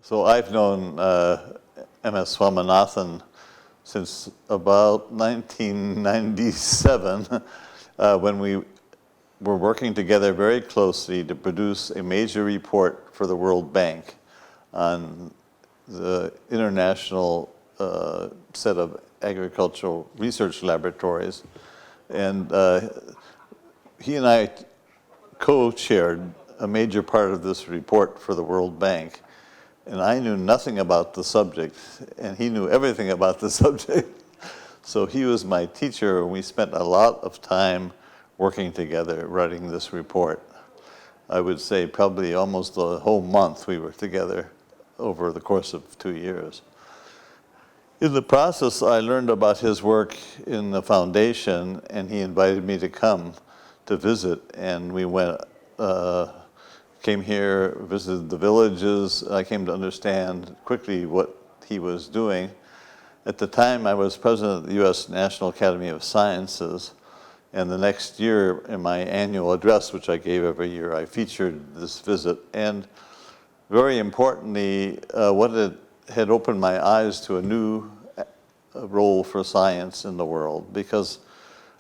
So I've known MS Swaminathan since about 1997 when we were working together very closely to produce a major report for the World Bank on the international set of agricultural research laboratories. And he and I co-chaired a major part of this report for the World Bank. And I knew nothing about the subject, and he knew everything about the subject. So he was my teacher, and we spent a lot of time working together writing this report. I would say probably almost a whole month we were together over the course of 2 years. In the process, I learned about his work in the foundation, and he invited me to come to visit, and we came here, visited the villages. I came to understand quickly what he was doing. At the time, I was president of the U.S. National Academy of Sciences, and the next year in my annual address, which I gave every year, I featured this visit. And very importantly, what it had opened my eyes to a new role for science in the world, because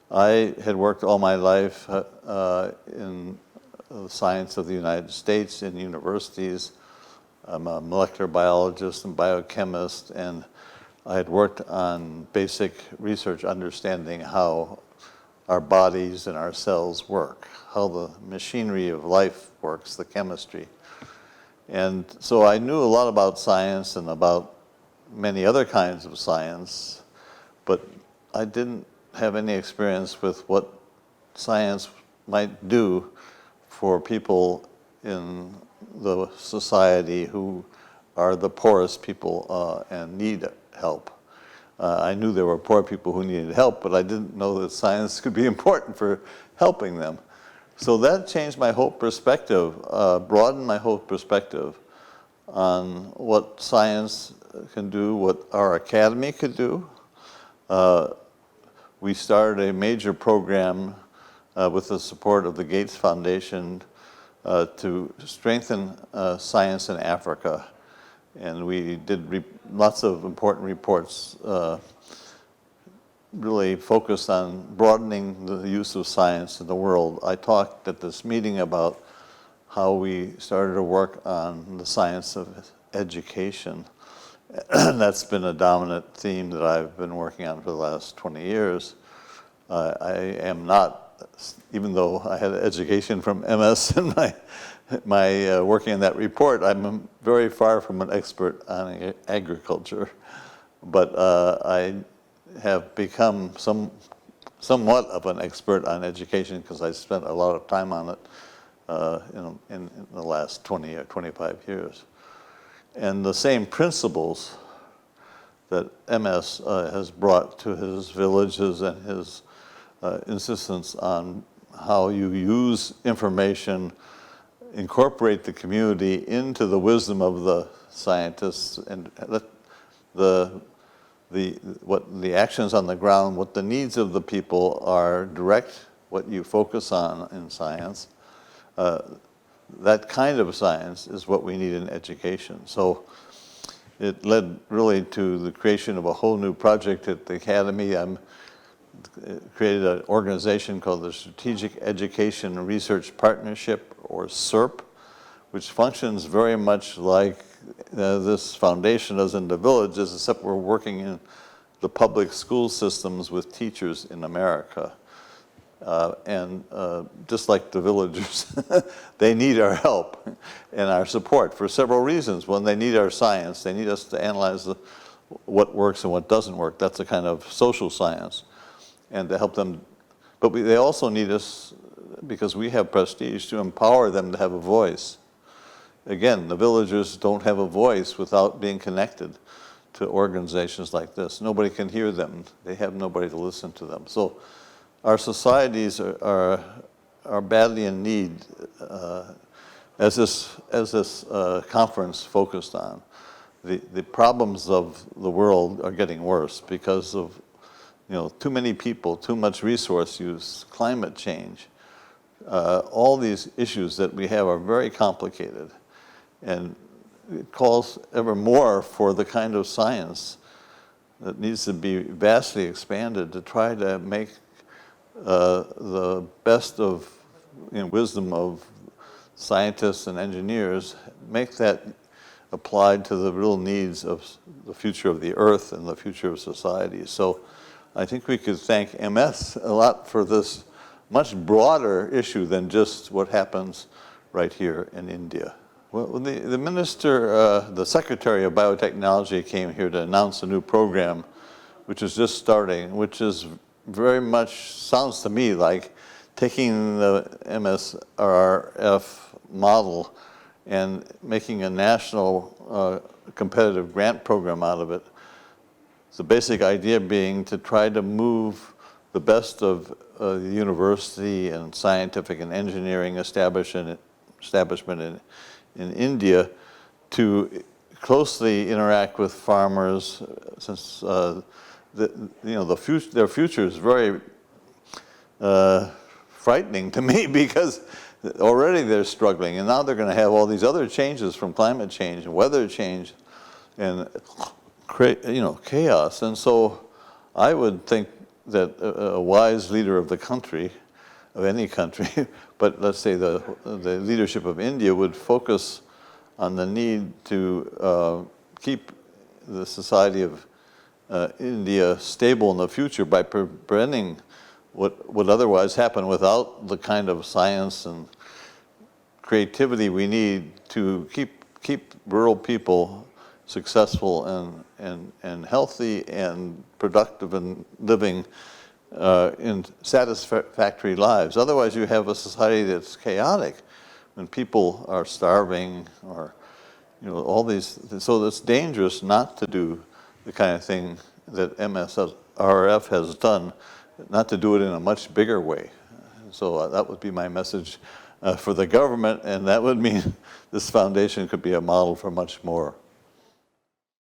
I had worked all my life in the science of the United States in universities. I'm a molecular biologist and biochemist, and I had worked on basic research understanding how our bodies and our cells work, how the machinery of life works, the chemistry. And so I knew a lot about science and about many other kinds of science, but I didn't have any experience with what science might do for people in the society who are the poorest people and need help. I knew there were poor people who needed help, but I didn't know that science could be important for helping them. So that changed my whole perspective, broadened my whole perspective on what science can do, what our academy could do. We started a major program with the support of the Gates Foundation to strengthen science in Africa. And we did lots of important reports really focused on broadening the use of science in the world. I talked at this meeting about how we started to work on the science of education. That's been a dominant theme that I've been working on for the last 20 years. I am not, even though I had education from MS in my working on that report, I'm very far from an expert on agriculture. But I have become somewhat of an expert on education because I spent a lot of time on it in the last 20 or 25 years. And the same principles that MS has brought to his villages and his insistence on how you use information, incorporate the community into the wisdom of the scientists, and let the actions on the ground, what the needs of the people are, direct what you focus on in science. That kind of science is what we need in education. So it led really to the creation of a whole new project at the Academy. I created an organization called the Strategic Education Research Partnership, or SERP, which functions very much like this foundation does in the villages, except we're working in the public school systems with teachers in America. And just like the villagers, they need our help and our support for several reasons. One, they need our science. They need us to analyze what works and what doesn't work. That's a kind of social science. And to help them, but they also need us, because we have prestige, to empower them to have a voice. Again, the villagers don't have a voice without being connected to organizations like this. Nobody can hear them. They have nobody to listen to them. So our societies are badly in need, as this conference focused on. The problems of the world are getting worse because of too many people, too much resource use, climate change. All these issues that we have are very complicated. And it calls ever more for the kind of science that needs to be vastly expanded to try to make the best of wisdom of scientists and engineers, make that applied to the real needs of the future of the Earth and the future of society. So I think we could thank MS a lot for this much broader issue than just what happens right here in India. Well, when the minister, the secretary of biotechnology came here to announce a new program, which is just starting, which is very much, sounds to me like taking the MSSRF model and making a national competitive grant program out of it. The basic idea being to try to move the best of the university and scientific and engineering establishment in India to closely interact with farmers, since their future is very frightening to me, because already they're struggling, and now they're going to have all these other changes from climate change and weather change and chaos. And so I would think that a wise leader of the country, of any country, but let's say the leadership of India, would focus on the need to keep the society of India stable in the future by preventing what would otherwise happen without the kind of science and creativity we need to keep rural people successful and healthy and productive and living in satisfactory lives. Otherwise, you have a society that's chaotic when people are starving or all these. So it's dangerous not to do the kind of thing that MSSRF has done, not to do it in a much bigger way. So that would be my message for the government, and that would mean this foundation could be a model for much more.